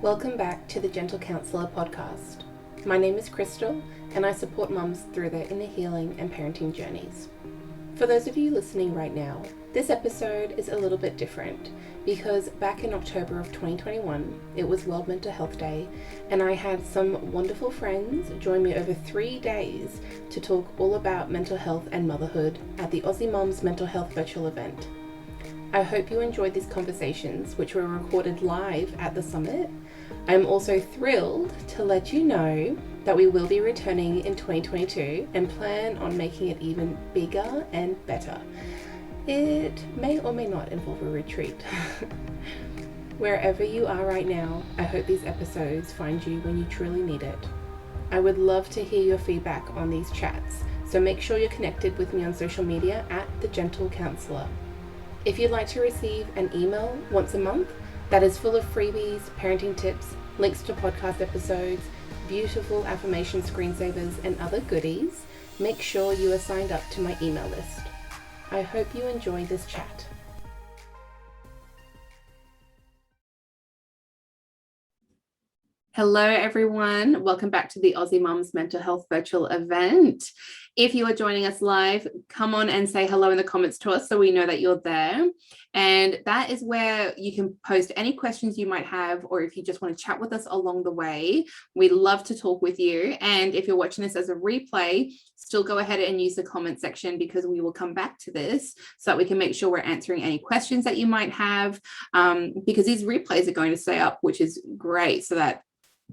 Welcome back to the Gentle Counsellor podcast. My name is Crystal and I support mums through their inner healing and parenting journeys. For those of you listening right now, this episode is a little bit different because back in October of 2021, it was World Mental Health Day and I had some wonderful friends join me over 3 days to talk all about mental health and motherhood at the Aussie Mums Mental Health virtual event. I hope you enjoyed these conversations, which were recorded live at the summit. I'm also thrilled to let you know that we will be returning in 2022 and plan on making it even bigger and better. It may or may not involve a retreat. Wherever you are right now, I hope these episodes find you when you truly need it. I would love to hear your feedback on these chats, so make sure you're connected with me on social media at The Gentle Counsellor. If you'd like to receive an email once a month that is full of freebies, parenting tips, links to podcast episodes, beautiful affirmation screensavers, and other goodies, make sure you are signed up to my email list. I hope you enjoy this chat. Hello everyone, welcome back to the Aussie Mums Mental Health virtual event. If you are joining us live, come on and say hello in the comments to us so we know that you're there. And that is where you can post any questions you might have, or if you just want to chat with us along the way, we'd love to talk with you. And if you're watching this as a replay, still go ahead and use the comment section because we will come back to this so that we can make sure we're answering any questions that you might have, because these replays are going to stay up, which is great, so that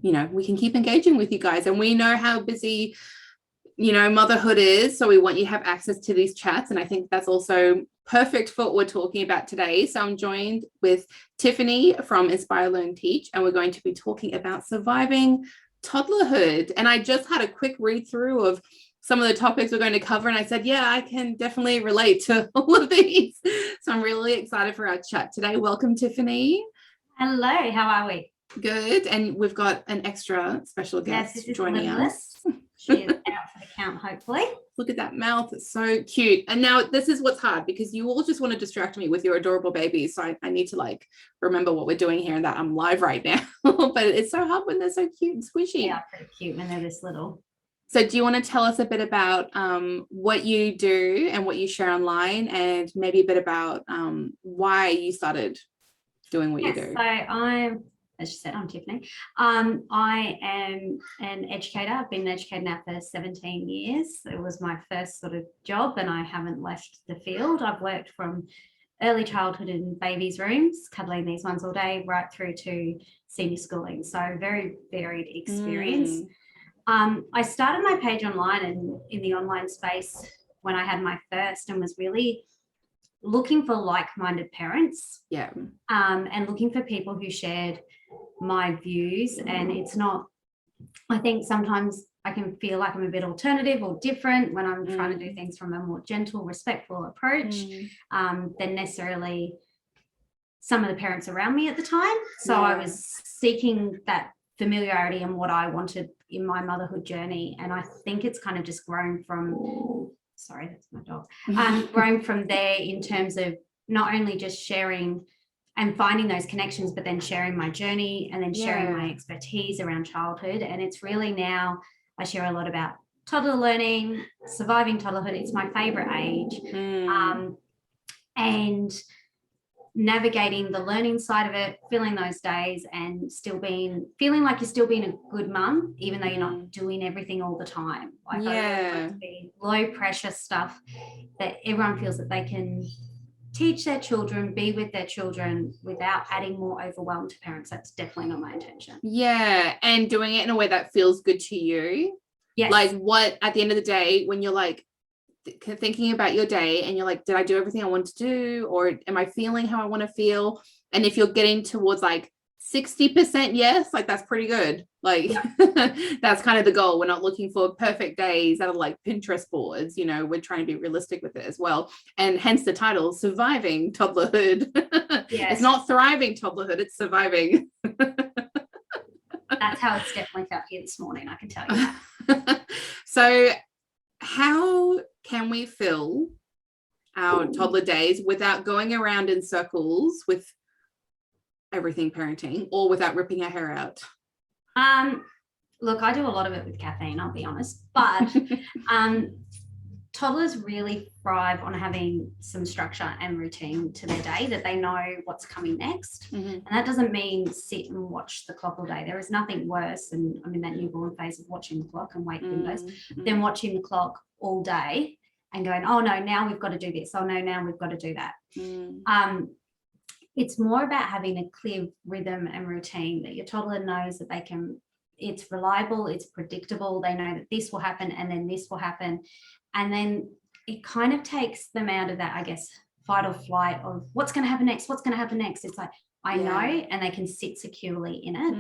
we can keep engaging with you guys. And we know how busy, motherhood is. So we want you to have access to these chats. And I think that's also perfect for what we're talking about today. So I'm joined with Tiffany from Inspire, Learn, Teach, and we're going to be talking about surviving toddlerhood. And I just had a quick read through of some of the topics we're going to cover. And I said, yeah, I can definitely relate to all of these. So I'm really excited for our chat today. Welcome, Tiffany. Hello, how are we? Good. And we've got an extra special guest joining us. She is out for the count, hopefully. Look at that mouth. It's so cute. And now this is what's hard, because you all just want to distract me with your adorable babies. So I need to remember what we're doing here and that I'm live right now. But it's so hard when they're so cute and squishy. They are pretty cute when they're this little. So do you want to tell us a bit about what you do and what you share online, and maybe a bit about why you started doing what you do? So as you said, I'm Tiffany. I am an educator. I've been an educator now for 17 years. It was my first sort of job and I haven't left the field. I've worked from early childhood in babies' rooms, cuddling these ones all day, right through to senior schooling. So very varied experience. I started my page online and in the online space when I had my first, and was really looking for like-minded parents. Yeah. And looking for people who shared my views. And it's not, I think sometimes I can feel like I'm a bit alternative or different when I'm trying to do things from a more gentle, respectful approach than necessarily some of the parents around me at the time. So I was seeking that familiarity and what I wanted in my motherhood journey. And I think it's kind of just grown from, sorry, that's my dog, grown from there in terms of not only just sharing and finding those connections, but then sharing my journey and then sharing my expertise around childhood. And it's really now, I share a lot about toddler learning, surviving toddlerhood. It's my favorite age. And navigating the learning side of it, filling those days and feeling like you're still being a good mum, even though you're not doing everything all the time. I want to be low pressure stuff that everyone feels that they can teach their children, be with their children without adding more overwhelm to parents. That's definitely not my intention. Yeah. And doing it in a way that feels good to you. Yes. Like what, at the end of the day, when you're thinking about your day and you're like, did I do everything I wanted to do? Or am I feeling how I want to feel? And if you're getting towards 60% yes, that's pretty good. That's kind of the goal. We're not looking for perfect days that are Pinterest boards, we're trying to be realistic with it as well. And hence the title, Surviving Toddlerhood. Yes. It's not thriving toddlerhood, it's surviving. That's how it's definitely felt here this morning, I can tell you that. So how can we fill our toddler days without going around in circles with everything parenting, or without ripping our hair out? Look, I do a lot of it with caffeine, I'll be honest, but toddlers really thrive on having some structure and routine to their day, that they know what's coming next. And that doesn't mean sit and watch the clock all day. There is nothing worse, and I'm in that newborn phase of watching the clock and wake windows, than watching the clock all day and going, oh no, now we've got to do this. Oh no, now we've got to do that. It's more about having a clear rhythm and routine that your toddler knows that they can, it's reliable, it's predictable. They know that this will happen and then this will happen. And then it kind of takes them out of that, I guess, fight or flight of what's going to happen next, what's going to happen next. It's like, I know, and they can sit securely in it.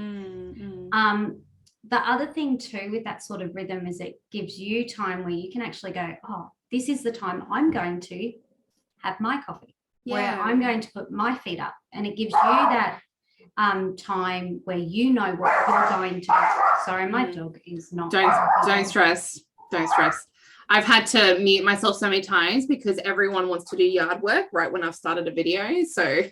The other thing too with that sort of rhythm is it gives you time where you can actually go, oh, this is the time I'm going to have my coffee, where I'm going to put my feet up. And it gives you that time where you know what you're going to do. Sorry, my dog is not. Don't stress. I've had to mute myself so many times because everyone wants to do yard work right when I've started a video. So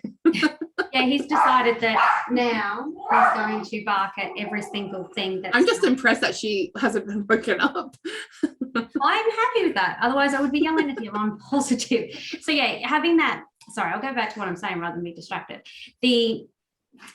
yeah, he's decided that now he's going to bark at every single thing. I'm just impressed that she hasn't been woken up. I'm happy with that. Otherwise, I would be yelling at you. I'm positive. So yeah, having that. Sorry, I'll go back to what I'm saying rather than be distracted. The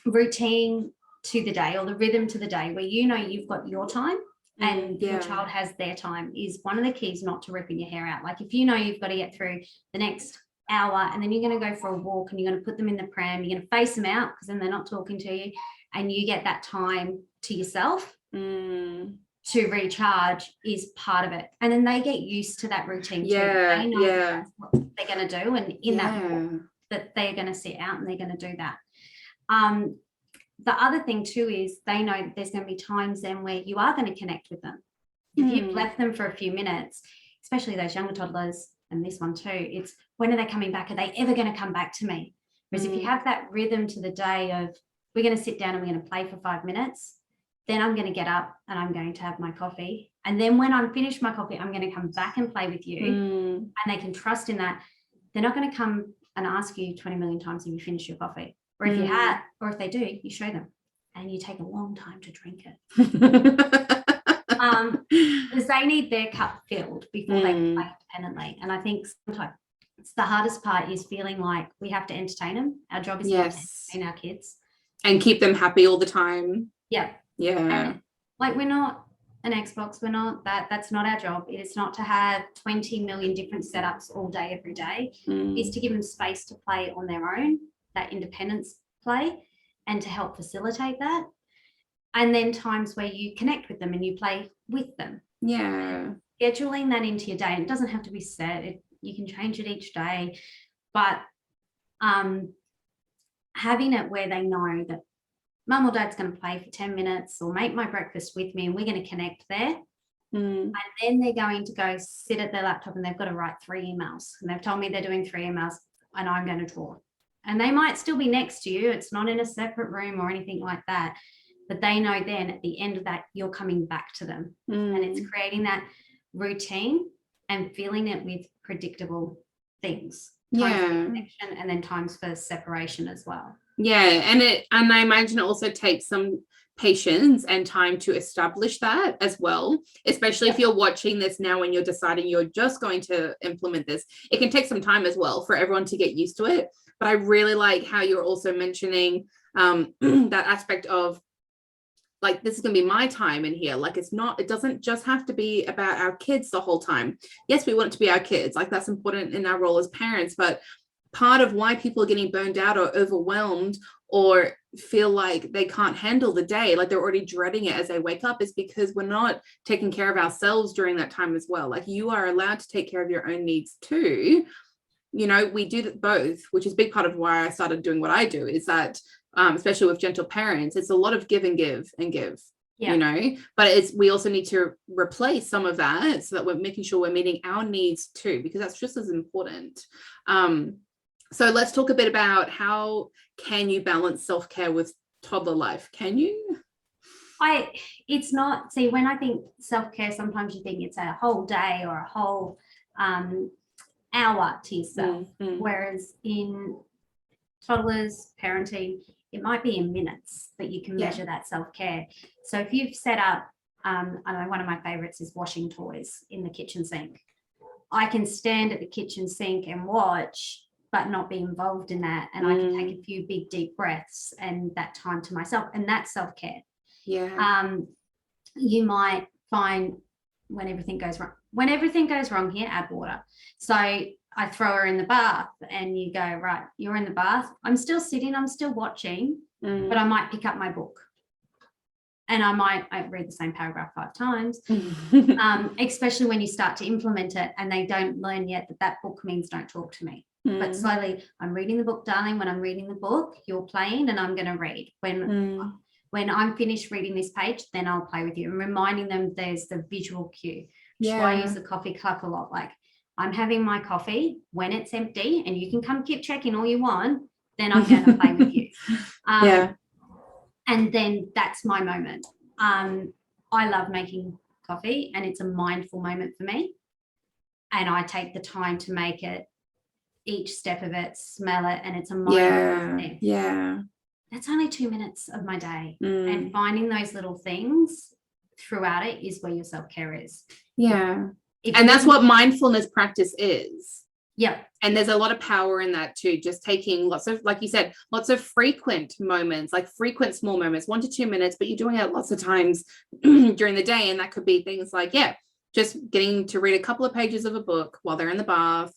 routine to the day, or the rhythm to the day, where you know you've got your time and your child has their time, is one of the keys not to ripping your hair out. Like if you know you've got to get through the next hour and then you're going to go for a walk and you're going to put them in the pram, you're going to face them out because then they're not talking to you, and you get that time to yourself to recharge, is part of it. And then they get used to that routine too. They know that's what they're going to do, and in that they're going to sit out and they're going to do that. The other thing too is they know that there's going to be times then where you are going to connect with them. If you've left them for a few minutes, especially those younger toddlers, and this one too, it's when are they coming back? Are they ever going to come back to me? Whereas if you have that rhythm to the day of, we're going to sit down and we're going to play for 5 minutes, then I'm going to get up and I'm going to have my coffee. And then when I'm finished my coffee, I'm going to come back and play with you. And they can trust in that. They're not going to come and ask you 20 million times if you finish your coffee. Or if you have, or if they do, you show them, and you take a long time to drink it. Because they need their cup filled before they can play independently. And I think sometimes it's the hardest part is feeling like we have to entertain them. Our job is to entertain our kids. And keep them happy all the time. Yeah. And, like, we're not an Xbox, we're not that. That's not our job. It is not to have 20 million different setups all day, every day. It's to give them space to play on their own, that independence play, and to help facilitate that. And then times where you connect with them and you play with them. Yeah. Scheduling that into your day, and it doesn't have to be set. You can change it each day, but having it where they know that mum or dad's going to play for 10 minutes or make my breakfast with me, and we're going to connect there. And then they're going to go sit at their laptop and they've got to write 3 emails. And they've told me they're doing 3 emails, and I'm going to draw. And they might still be next to you. It's not in a separate room or anything like that. But they know then at the end of that, you're coming back to them. And it's creating that routine and filling it with predictable things. Times for connection, and then times for separation as well. Yeah. And I imagine it also takes some patience and time to establish that as well, especially if you're watching this now and you're deciding you're just going to implement this. It can take some time as well for everyone to get used to it. But I really like how you're also mentioning that aspect of, like, this is going to be my time in here. Like, it doesn't just have to be about our kids the whole time. Yes, we want it to be our kids. Like, that's important in our role as parents. But part of why people are getting burned out or overwhelmed or feel like they can't handle the day, like they're already dreading it as they wake up, is because we're not taking care of ourselves during that time as well. Like, you are allowed to take care of your own needs too. You know, we do both, which is a big part of why I started doing what I do, is that especially with gentle parents, it's a lot of give and give and give, you know, but we also need to replace some of that so that we're making sure we're meeting our needs too, because that's just as important. So let's talk a bit about how can you balance self-care with toddler life? Can you? It's not, see, when I think self-care, sometimes you think it's a whole day or a whole hour to yourself, whereas in toddlers parenting, it might be in minutes that you can measure that self-care. So if you've set up, I know one of my favorites is washing toys in the kitchen sink. I can stand at the kitchen sink and watch, but not be involved in that. And I can take a few big, deep breaths and that time to myself. And that's self-care. Yeah. You might find when everything goes wrong here, add water. So I throw her in the bath and you go, right, you're in the bath. I'm still sitting, I'm still watching, but I might pick up my book. And I read the same paragraph 5 times, especially when you start to implement it and they don't learn yet that book means don't talk to me. But slowly, I'm reading the book, darling. When I'm reading the book, you're playing and I'm going to read. When I'm finished reading this page, then I'll play with you. And reminding them there's the visual cue, which is why I use the coffee cup a lot. Like, I'm having my coffee when it's empty and you can come keep checking all you want, then I'm going to play with you. And then that's my moment. I love making coffee and it's a mindful moment for me. And I take the time to make it, each step of it, smell it, and it's a mindful thing. Yeah. That's only 2 minutes of my day. And finding those little things throughout it is where your self-care is. Yeah. And that's what mindfulness practice is. Yeah. And there's a lot of power in that too. Just taking lots of, like you said, lots of frequent moments, like frequent small moments, 1 to 2 minutes, but you're doing it lots of times during the day. And that could be things like, just getting to read a couple of pages of a book while they're in the bath,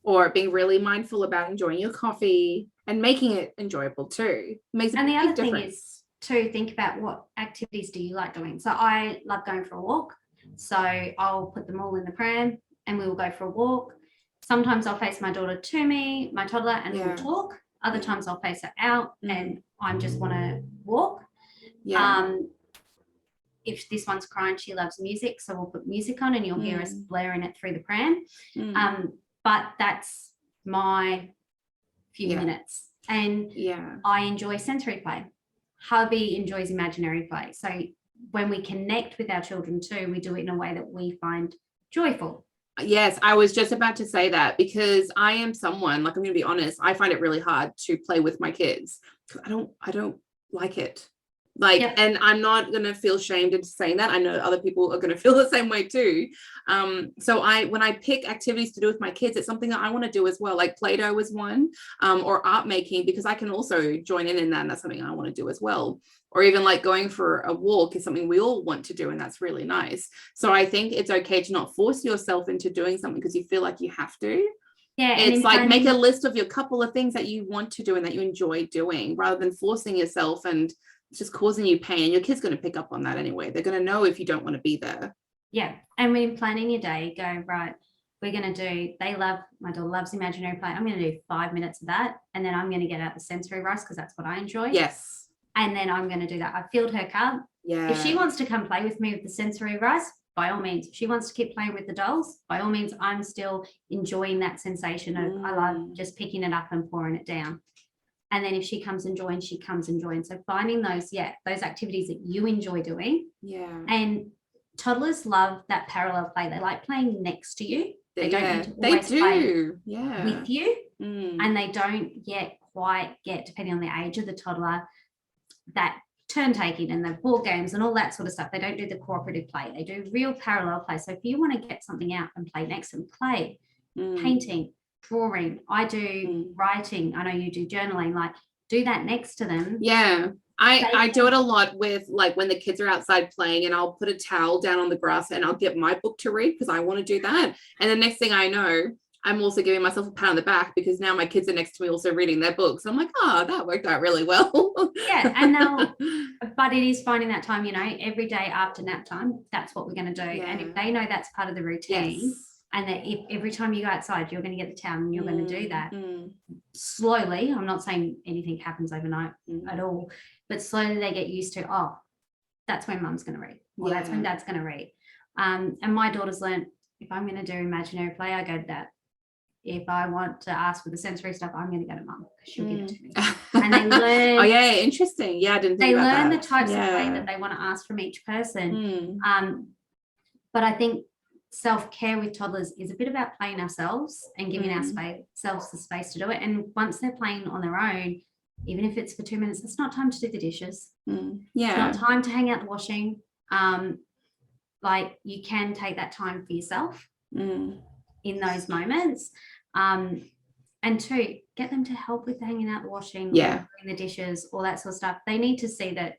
or being really mindful about enjoying your coffee and making it enjoyable too. Makes a big difference. And the other thing is to think about what activities do you like doing. So I love going for a walk. So I'll put them all in the pram and we will go for a walk. Sometimes I'll face my daughter to me, my toddler, and we'll talk. Other times I'll face her out and I just want to walk. If this one's crying, she loves music. So we'll put music on and you'll hear us blaring it through the pram. But that's my few minutes. And I enjoy sensory play. Hubby enjoys imaginary play. So when we connect with our children too, we do it in a way that we find joyful. Yes, I was just about to say that, because I am someone, like, I'm going to be honest, I find it really hard to play with my kids. I don't like it. Like, and I'm not going to feel shamed into saying that. I know other people are going to feel the same way too. So when I pick activities to do with my kids, it's something that I want to do as well. Like Play-Doh is one, or art making, because I can also join in that. And that's something I want to do as well. Or even like going for a walk is something we all want to do. And that's really nice. So I think it's okay to not force yourself into doing something because you feel like you have to. Yeah, it's like make a list of your couple of things that you want to do and that you enjoy doing, rather than forcing yourself and it's just causing you pain. And your kid's going to pick up on that anyway. They're going to know if you don't want to be there. Yeah. And when planning your day, go, right, we're going to do, my daughter loves imaginary play. I'm going to do 5 minutes of that. And then I'm going to get out the sensory rice because that's what I enjoy. Yes. And then I'm going to do that. I filled her cup. Yeah. If she wants to come play with me with the sensory rice, by all means. If she wants to keep playing with the dolls, by all means, I'm still enjoying that sensation of I love just picking it up and pouring it down. And then if she comes and joins, she comes and joins. So finding those activities that you enjoy doing. Yeah. And toddlers love that parallel play. They like playing next to you. They don't need to always play with you. And they don't yet quite get, depending on the age of the toddler, that turn taking and the board games and all that sort of stuff. They don't do the cooperative play. They do real parallel play. So if you want to get something out and play next and play, painting, drawing, I do writing, I know you do journaling, like do that next to them. Yeah. I do it a lot with like when the kids are outside playing, and I'll put a towel down on the grass and I'll get my book to read because I want to do that. And the next thing I know, I'm also giving myself a pat on the back because now my kids are next to me also reading their books. I'm like, oh, that worked out really well. Yeah. And but it is finding that time, every day after nap time, that's what we're going to do. Yeah. And if they know that's part of the routine, and that if every time you go outside, you're going to get the towel and you're going to do that slowly. I'm not saying anything happens overnight at all, but slowly they get used to, oh, that's when mum's going to read, or that's when dad's going to read. And my daughter's learned, if I'm going to do imaginary play, I go to dad. If I want to ask for the sensory stuff, I'm going to go to mum because she'll give it to me. And they learn. Oh, yeah, interesting. Yeah, I didn't think about that. They learn the types of play that they want to ask from each person. But I think self-care with toddlers is a bit about playing ourselves and giving ourselves the space to do it. And once they're playing on their own, even if it's for 2 minutes, it's not time to do the dishes. Yeah. It's not time to hang out the washing. Like, you can take that time for yourself in those moments. And 2, get them to help with hanging out the washing, or doing the dishes, all that sort of stuff. They need to see that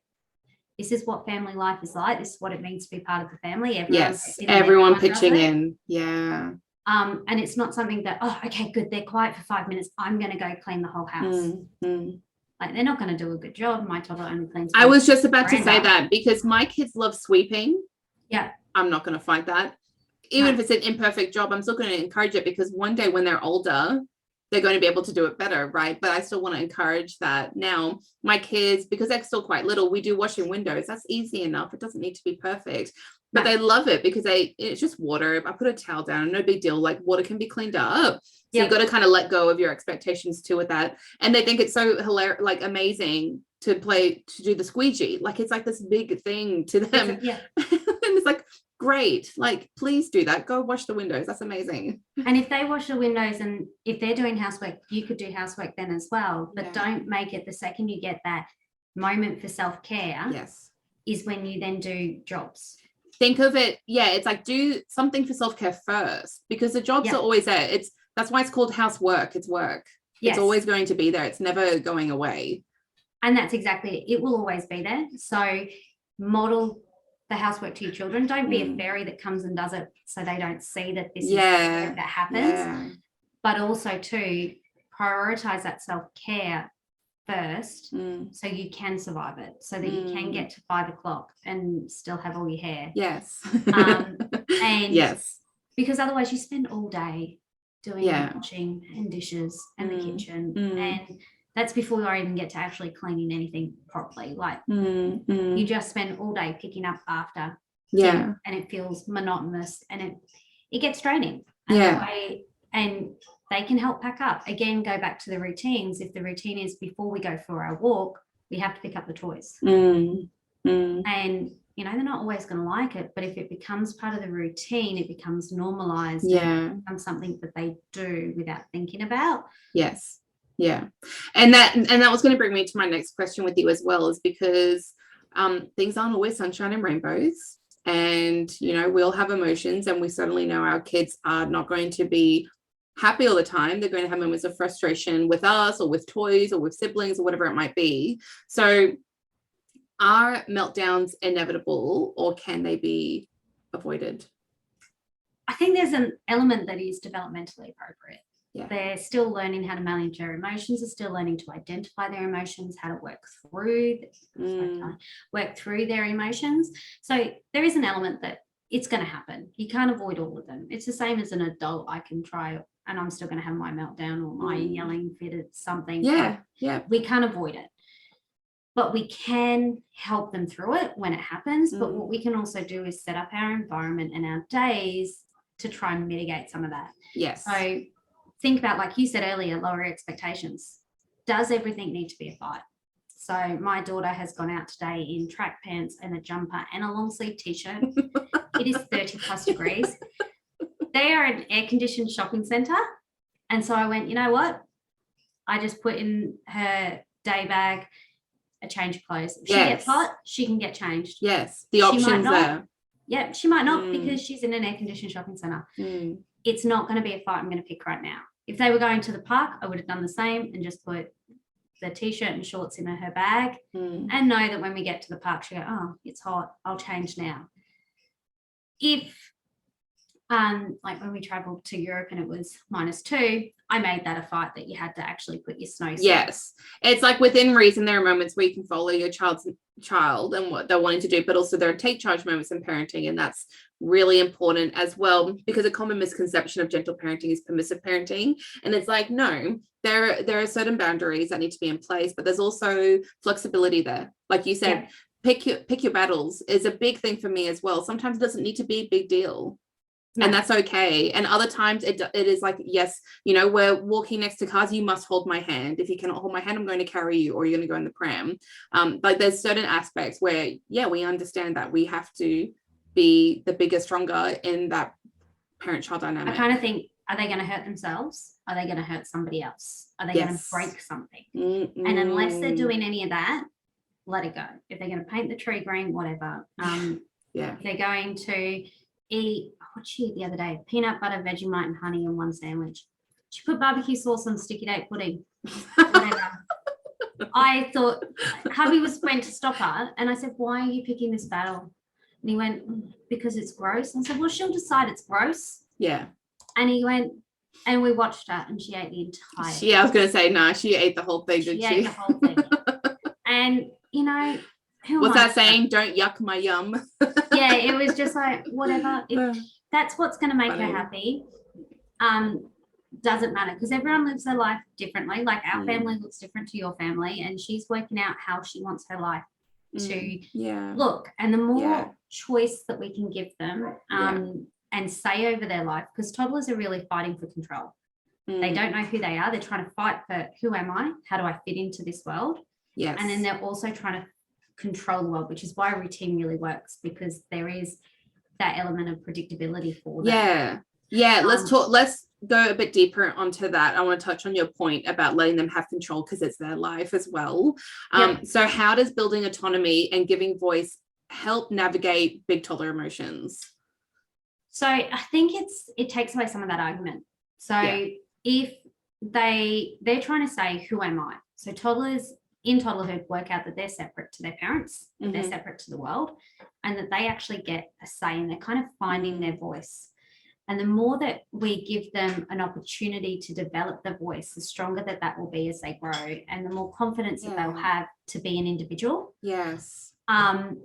this is what family life is like. This is what it means to be part of the family. Everyone pitching in. Yeah. And it's not something that, oh, okay, good, they're quiet for 5 minutes, I'm going to go clean the whole house. Like, they're not going to do a good job. My toddler only cleans. I was just about to say that, because my kids love sweeping. Yeah. I'm not going to fight that. Even if it's an imperfect job, I'm still going to encourage it, because one day when they're older, they're going to be able to do it better, right? But I still want to encourage that. Now, my kids, because they're still quite little, we do washing windows. That's easy enough. It doesn't need to be perfect. But they love it, because it's just water. I put a towel down, no big deal. Like, water can be cleaned up. So you've got to kind of let go of your expectations too with that. And they think it's so hilarious, like amazing to do the squeegee. Like, it's like this big thing to them. And it's like, great, like, please do that. Go wash the windows. That's amazing. And if they wash the windows, and if they're doing housework, you could do housework then as well. But don't make it, the second you get that moment for self-care, is when you then do jobs. Think of it, it's like, do something for self-care first, because the jobs are always there. That's why it's called housework. It's work. It's always going to be there. It's never going away. And that's exactly it. It will always be there. So model the housework to your children. Don't be a fairy that comes and does it so they don't see that this is that happens. But also to prioritize that self-care first, so you can survive it, so that you can get to 5 o'clock and still have all your hair. And because otherwise you spend all day doing washing and dishes and the kitchen, and that's before I even get to actually cleaning anything properly. Like, you just spend all day picking up after, and it feels monotonous, and it gets draining. And they can help pack up. Again, go back to the routines. If the routine is before we go for our walk, we have to pick up the toys. And, they're not always going to like it, but if it becomes part of the routine, it becomes normalized. It becomes something that they do without thinking about. And that was going to bring me to my next question with you as well, is because things aren't always sunshine and rainbows. And, we all have emotions, and we certainly know our kids are not going to be happy all the time. They're going to have moments of frustration with us, or with toys, or with siblings, or whatever it might be. So are meltdowns inevitable, or can they be avoided? I think there's an element that is developmentally appropriate. They're still learning how to manage their emotions. They're still learning to identify their emotions, how to work through their emotions. So there is an element that it's going to happen. You can't avoid all of them. It's the same as an adult. I can try, and I'm still going to have my meltdown or my yelling fit at something. We can't avoid it, but we can help them through it when it happens. But what we can also do is set up our environment and our days to try and mitigate some of that. So think about, like you said earlier, lower expectations. Does everything need to be a fight? So my daughter has gone out today in track pants and a jumper and a long sleeve t-shirt. It is 30 plus degrees. They are an air conditioned shopping centre. And so I went, you know what? I just put in her day bag a change of clothes. If she gets hot, she can get changed. The option's there. Yeah, she might not, because she's in an air conditioned shopping centre. It's not going to be a fight I'm going to pick right now. If they were going to the park, I would have done the same and just put the t-shirt and shorts in her bag, and know that when we get to the park, she'll go, oh, it's hot, I'll change now. If like when we traveled to Europe and it was -2, I made that a fight that you had to actually put your snowsuit. It's like, within reason, there are moments where you can follow your child and what they're wanting to do, but also there are take charge moments in parenting, and that's really important as well, because a common misconception of gentle parenting is permissive parenting, and it's like, no, there are certain boundaries that need to be in place, but there's also flexibility there. Like you said, pick your battles is a big thing for me as well. Sometimes it doesn't need to be a big deal. And that's okay. And other times it is like, yes, we're walking next to cars, you must hold my hand. If you cannot hold my hand, I'm going to carry you, or you're going to go in the pram. But there's certain aspects where, we understand that we have to be the bigger, stronger in that parent-child dynamic. I kind of think are they going to hurt themselves? Are they going to hurt somebody else? Are they going to break something? And unless they're doing any of that, let it go. If they're going to paint the tree green, whatever. If they're going to eat, what she eat the other day? Peanut butter, Vegemite, and honey in one sandwich. She put barbecue sauce on sticky date pudding. Whatever. I thought hubby was going to stop her, and I said, "Why are you picking this battle?" And he went, "Because it's gross." And I said, "Well, she'll decide it's gross." Yeah. And he went, and we watched her, and she ate the entire thing. I was going to say, no, she ate the whole thing, didn't she? She ate the whole thing. And, you know, what's that saying? Don't yuck my yum. Yeah, it was just like, whatever. If that's what's going to make her happy, doesn't matter, because everyone lives their life differently. Like our family looks different to your family, and she's working out how she wants her life to look. And the more choice that we can give them and say over their life, because toddlers are really fighting for control. They don't know who they are. They're trying to fight for, who am I? How do I fit into this world? Yes. And then they're also trying to control the world, which is why routine really works, because there is that element of predictability for them. Let's go a bit deeper onto that. I want to touch on your point about letting them have control, because it's their life as well. So how does building autonomy and giving voice help navigate big toddler emotions? So I think it takes away some of that argument. So if they're trying to say, who am I? So toddlers in toddlerhood work out that they're separate to their parents, that they're separate to the world, and that they actually get a say, and they're kind of finding their voice. And the more that we give them an opportunity to develop their voice, the stronger that will be as they grow, and the more confidence that they'll have to be an individual. Yes. And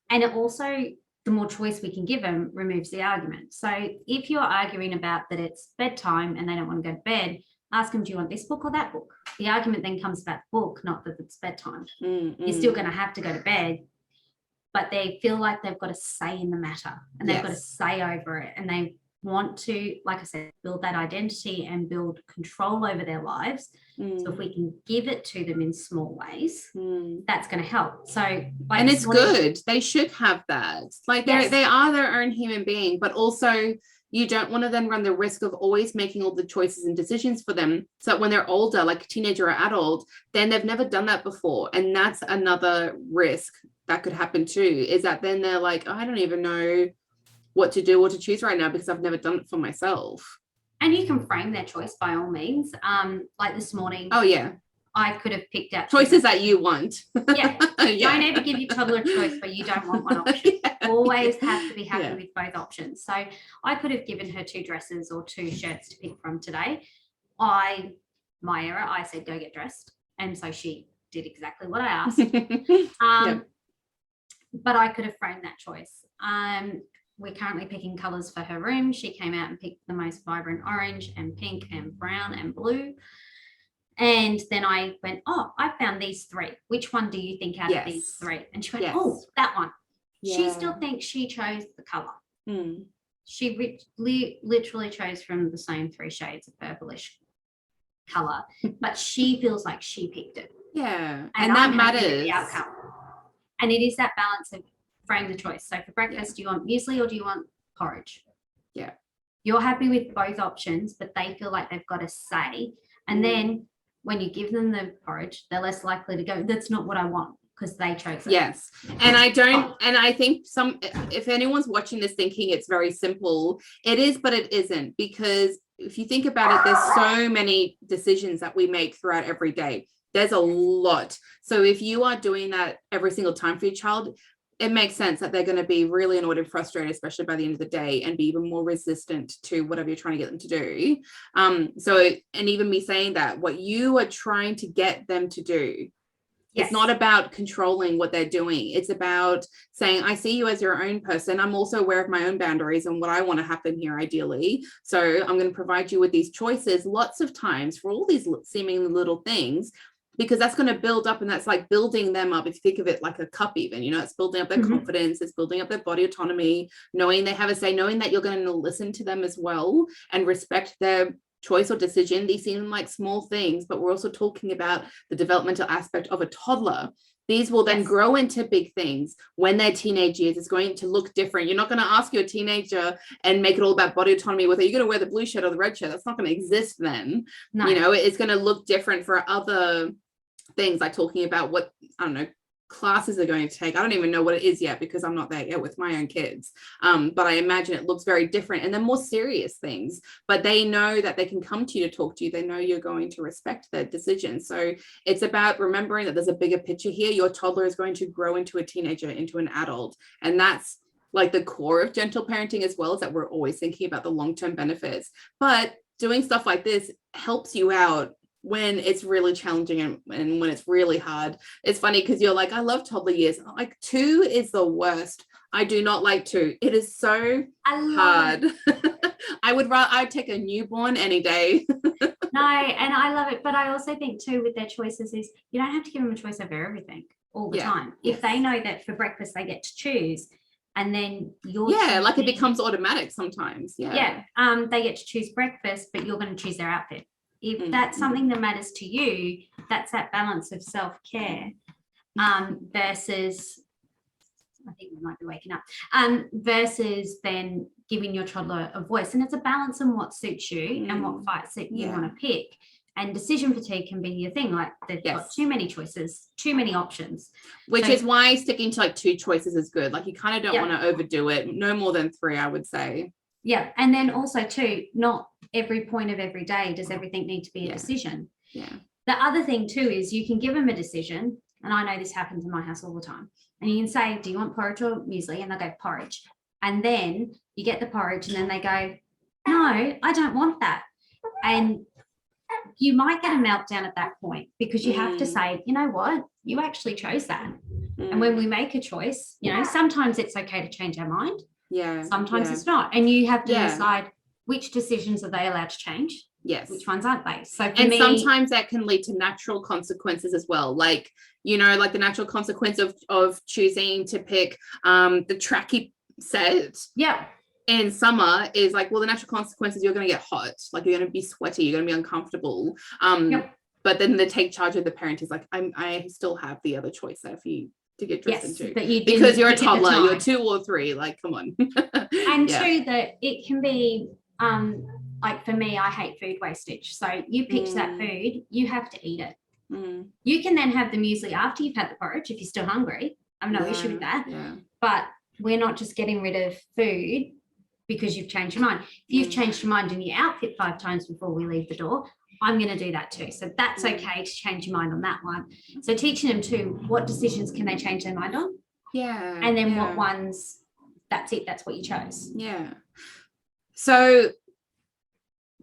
it also, the more choice we can give them, removes the argument. So if you're arguing about that it's bedtime and they don't want to go to bed, ask them, do you want this book or that book? The argument then comes about the book, not that it's bedtime. You're still going to have to go to bed, but they feel like they've got a say in the matter, and they've got a say over it, and they want to, like I said, build that identity and build control over their lives. So if we can give it to them in small ways, that's going to help. So, like, and it's good. They should have that. Like they are their own human being, but also you don't want to then run the risk of always making all the choices and decisions for them. So that when they're older, like a teenager or adult, then they've never done that before. And that's another risk that could happen too, is that then they're like, oh, I don't even know what to do or to choose right now because I've never done it for myself. And you can frame their choice by all means. Like this morning. Oh, yeah. I could have picked out choices that you want. Don't ever give your toddler a choice where you don't want one option. Always have to be happy with both options. So I could have given her 2 dresses or 2 shirts to pick from today. My error, I said, go get dressed. And so she did exactly what I asked. But I could have framed that choice. We're currently picking colours for her room. She came out and picked the most vibrant orange and pink and brown and blue. And then I went, oh, I found these 3. Which one do you think out of these 3? And she went, oh, that one. Yeah. She still thinks she chose the colour. She literally chose from the same 3 shades of purplish colour, but she feels like she picked it. Yeah, and that matters. The outcome. And it is that balance of frame the choice. So for breakfast, do you want muesli or do you want porridge? Yeah. You're happy with both options, but they feel like they've got a say. And then when you give them the porridge, they're less likely to go, that's not what I want, because they chose it. Yes. And I think if anyone's watching this thinking it's very simple, it is, but it isn't, because if you think about it, there's so many decisions that we make throughout every day. There's a lot. So if you are doing that every single time for your child, it makes sense that they're going to be really annoyed and frustrated, especially by the end of the day, and be even more resistant to whatever you're trying to get them to do. And even me saying that, what you are trying to get them to do, it's not about controlling what they're doing. It's about saying, I see you as your own person. I'm also aware of my own boundaries and what I want to happen here, ideally. So I'm going to provide you with these choices lots of times for all these seemingly little things, because that's going to build up, and that's like building them up. If you think of it like a cup, even, it's building up their confidence, it's building up their body autonomy, knowing they have a say, knowing that you're going to listen to them as well and respect their choice or decision. These seem like small things, but we're also talking about the developmental aspect of a toddler. These will then Yes. grow into big things when they're teenage years. It's going to look different. You're not going to ask your teenager and make it all about body autonomy, whether you're going to wear the blue shirt or the red shirt. That's not going to exist then. No. You know, it's going to look different for other things, like talking about what, I don't know, classes are going to take. I don't even know what it is yet because I'm not there yet with my own kids. But I imagine it looks very different, and they're more serious things, but they know that they can come to you to talk to you. They know you're going to respect their decision. So it's about remembering that there's a bigger picture here. Your toddler is going to grow into a teenager, into an adult. And that's like the core of gentle parenting as well, is that we're always thinking about the long-term benefits. But doing stuff like this helps you out when it's really challenging and when it's really hard. It's funny because you're like, I love toddler years. Like 2 is the worst. I do not like 2. It is so hard. I'd take a newborn any day. No, and I love it. But I also think too, with their choices, is you don't have to give them a choice over everything all the time. If they know that for breakfast they get to choose, and then you're like it becomes automatic sometimes. They get to choose breakfast, but you're going to choose their outfit. If that's something that matters to you, that's that balance of self-care versus, I think we might be waking up, versus then giving your toddler a voice. And it's a balance on what suits you and what fights that you want to pick. And decision fatigue can be your thing. Like they've got too many choices, too many options. Which is why sticking to like 2 choices is good. Like you kind of don't want to overdo it. No more than 3, I would say. Yeah. And then also too, not every point of every day does everything need to be a decision. Yeah. The other thing too is you can give them a decision, and I know this happens in my house all the time, and you can say, do you want porridge or muesli? And they'll go porridge. And then you get the porridge and then they go, no, I don't want that. And you might get a meltdown at that point, because you have to say, you know what, you actually chose that. And when we make a choice, you know, sometimes it's okay to change our mind. Sometimes it's not. And you have to decide which decisions are they allowed to change. Which ones aren't they? So for me, sometimes that can lead to natural consequences as well. Like, you know, like the natural consequence of choosing to pick the tracky set. In summer is like, well, the natural consequences, you're going to get hot, like you're going to be sweaty, you're going to be uncomfortable. But then the take charge of the parent is like, I still have the other choice there for you to get dressed into, because you're a toddler, you're 2 or 3, like, come on. And too, that it can be like for me, I hate food wastage. So you picked that food, you have to eat it. You can then have the muesli after you've had the porridge if you're still hungry. I have no issue with that. But we're not just getting rid of food because you've changed your mind. If you've changed your mind in your outfit 5 times before we leave the door, I'm going to do that too. So that's okay to change your mind on that one. So teaching them too, what decisions can they change their mind on? And then what ones, that's it, that's what you chose. So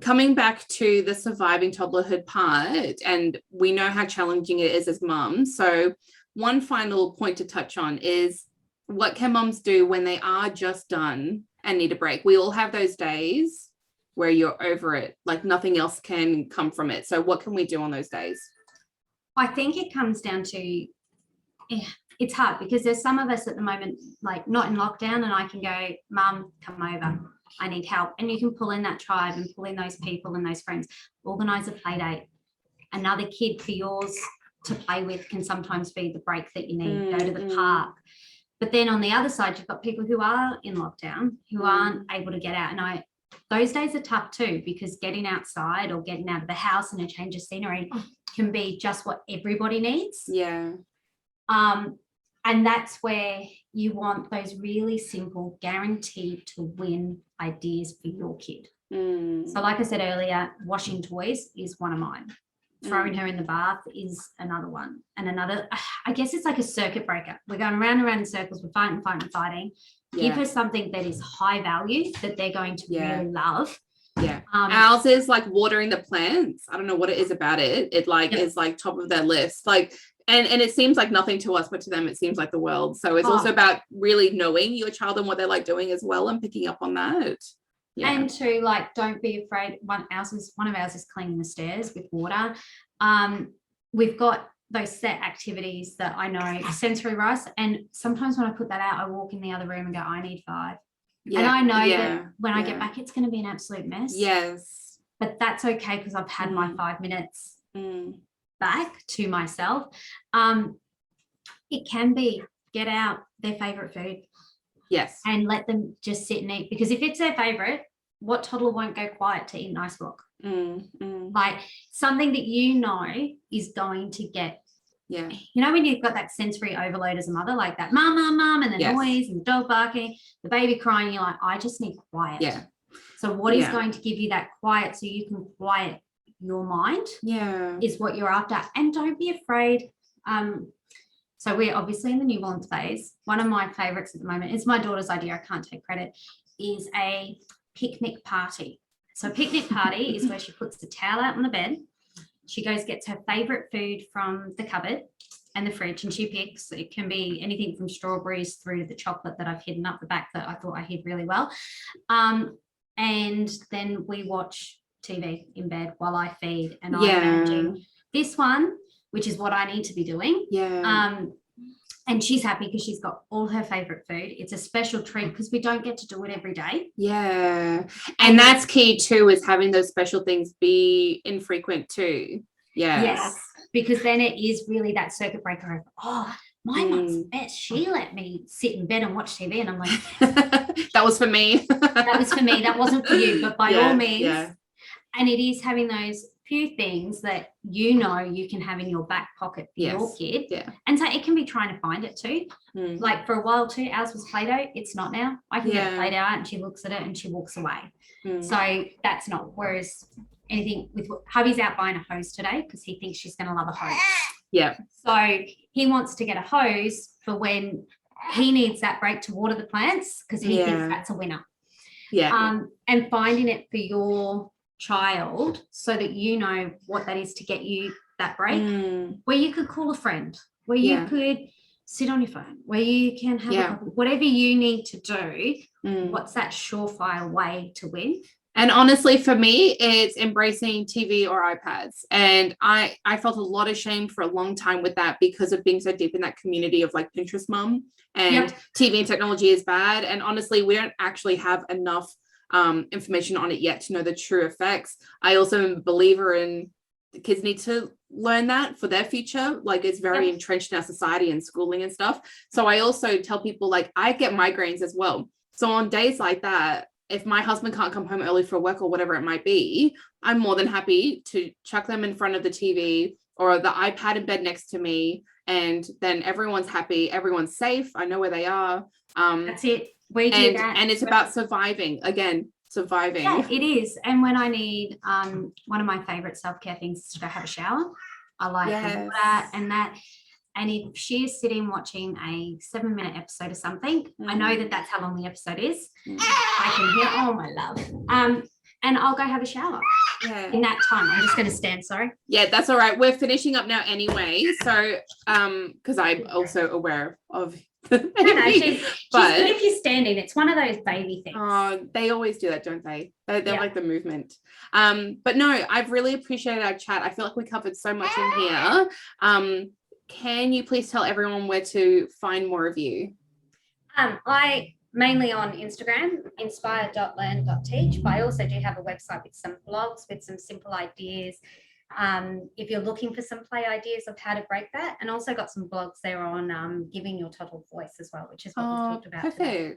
coming back to the surviving toddlerhood part, and we know how challenging it is as mums. So one final point to touch on is, what can mums do when they are just done and need a break? We all have those days where you're over it, like nothing else can come from it. So what can we do on those days? I think it comes down to, it's hard because there's some of us at the moment, like not in lockdown, and I can go, Mum, come over, I need help. And you can pull in that tribe and pull in those people and those friends, organise a play date. Another kid for yours to play with can sometimes be the break that you need. Go to the park. But then on the other side, you've got people who are in lockdown, who aren't able to get out. And those days are tough too, because getting outside or getting out of the house and a change of scenery can be just what everybody needs. And that's where you want those really simple, guaranteed to win ideas for your kid. So like I said earlier, washing toys is one of mine. Throwing her in the bath is another one. And another, I guess it's like a circuit breaker. We're going round and round in circles. We're fighting. Give her something that is high value that they're going to really love. Ours is like watering the plants. I don't know what it is about it. It like is like top of their list. Like, and it seems like nothing to us, but to them it seems like the world. So it's also about really knowing your child and what they like doing as well, and picking up on that. And to like, don't be afraid. One of ours is cleaning the stairs with water. We've got those set activities that I know, sensory rice, and sometimes when I put that out, I walk in the other room and go, I need 5. And I know that when I get back, it's going to be an absolute mess. But that's okay, because I've had my 5 minutes back to myself. it can be get out their favorite food Yes. and let them just sit and eat, because if it's their favorite, what toddler won't go quiet to eat an ice block? Like something that you know is going to get, yeah, you know, when you've got that sensory overload as a mother, like that mom, mom, mom, and the Yes. noise and the dog barking, the baby crying, you're like, I just need quiet. Yeah. So what is going to give you that quiet so you can quiet your mind is what you're after. And don't be afraid. So we're obviously in the newborn phase. One of my favorites at the moment, it's my daughter's idea, I can't take credit, is a picnic party. So a picnic party is where she puts the towel out on the bed. She goes, gets her favorite food from the cupboard and the fridge, and she picks. It can be anything from strawberries through to the chocolate that I've hidden up the back that I thought I hid really well. And then we watch TV in bed while I feed, and I'm managing this one, which is what I need to be doing. And she's happy because she's got all her favorite food. It's a special treat because we don't get to do it every day. And that's key too, is having those special things be infrequent too. Yes, because then it is really that circuit breaker of, oh, my mum's best. She let me sit in bed and watch TV, and I'm like, that was for me. That was for me. That wasn't for you, but by all means. And it is having those few things that you know you can have in your back pocket for your kid. And so it can be trying to find it too. Like for a while too, ours was Play-Doh. It's not now. I can get Play-Doh out and she looks at it and she walks away. So that's not. Whereas anything with hubby's out buying a hose today because he thinks she's going to love a hose. So he wants to get a hose for when he needs that break to water the plants because he thinks that's a winner. And finding it for your child so that you know what that is to get you that break, where you could call a friend, where you could sit on your phone, where you can have whatever you need to do. What's that surefire way to win? And honestly, for me, it's embracing TV or iPads. And I felt a lot of shame for a long time with that because of being so deep in that community of like Pinterest mom and TV and technology is bad. And honestly, we don't actually have enough information on it yet to know the true effects. I also am a believer in the kids need to learn that for their future. Like it's very entrenched in our society and schooling and stuff. So I also tell people, like, I get migraines as well. So on days like that, if my husband can't come home early for work or whatever it might be, I'm more than happy to chuck them in front of the TV or the iPad in bed next to me. And then everyone's happy. Everyone's safe. I know where they are. That's it. We do that. And it's about surviving. Again, surviving. Yeah, it is. And when I need, one of my favorite self-care things is to go have a shower. I like that and that. And if she is sitting watching a 7-minute episode of something, I know that that's how long the episode is. I can hear, oh, my love. And I'll go have a shower in that time. I'm just going to stand, sorry. Yeah, that's all right. We're finishing up now anyway. So, because I'm also aware of no, she's good if you're standing. It's one of those baby things. Oh, they always do that, don't they? They like the movement. But no, I've really appreciated our chat. I feel like we covered so much in here. Can you please tell everyone where to find more of you? I mainly on Instagram, inspire.learn.teach, but I also do have a website with some blogs with some simple ideas. If you're looking for some play ideas of how to break that, and also got some blogs there on giving your toddler voice as well, which is what we've talked about perfect today.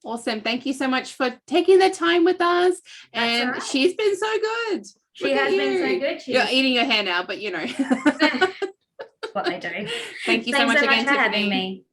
Awesome. Thank you so much for taking the time with us. And right. She's been so good. She has been so good. You're eating your hair now, but you know. What they do. Thank you so much again, for having me.